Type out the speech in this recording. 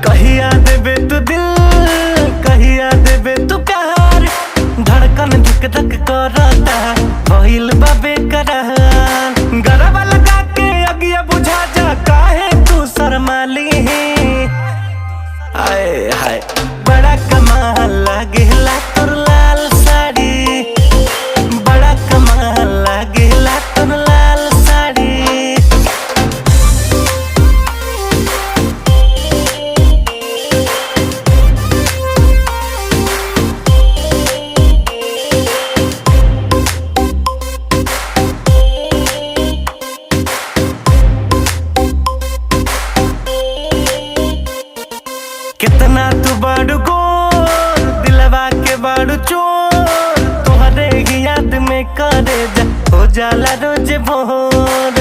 कहिया देबे तू दिल, कहिया देबे तू प्यार, धड़कन धक धक करता भइल बा बेकरार। गरबा लगा के अगिया बुझा जा, काहे तू शर्माली। आए हाय बड़ा कमाल लागेला तोर लाल साड़ी, बड़ा कमाल लागेला तोर लाल साड़ी। कितना तू बड़ गोर, दिलवा के बड़ चोर, तोहरे ही याद में करे जा हो जाला रोज भोर।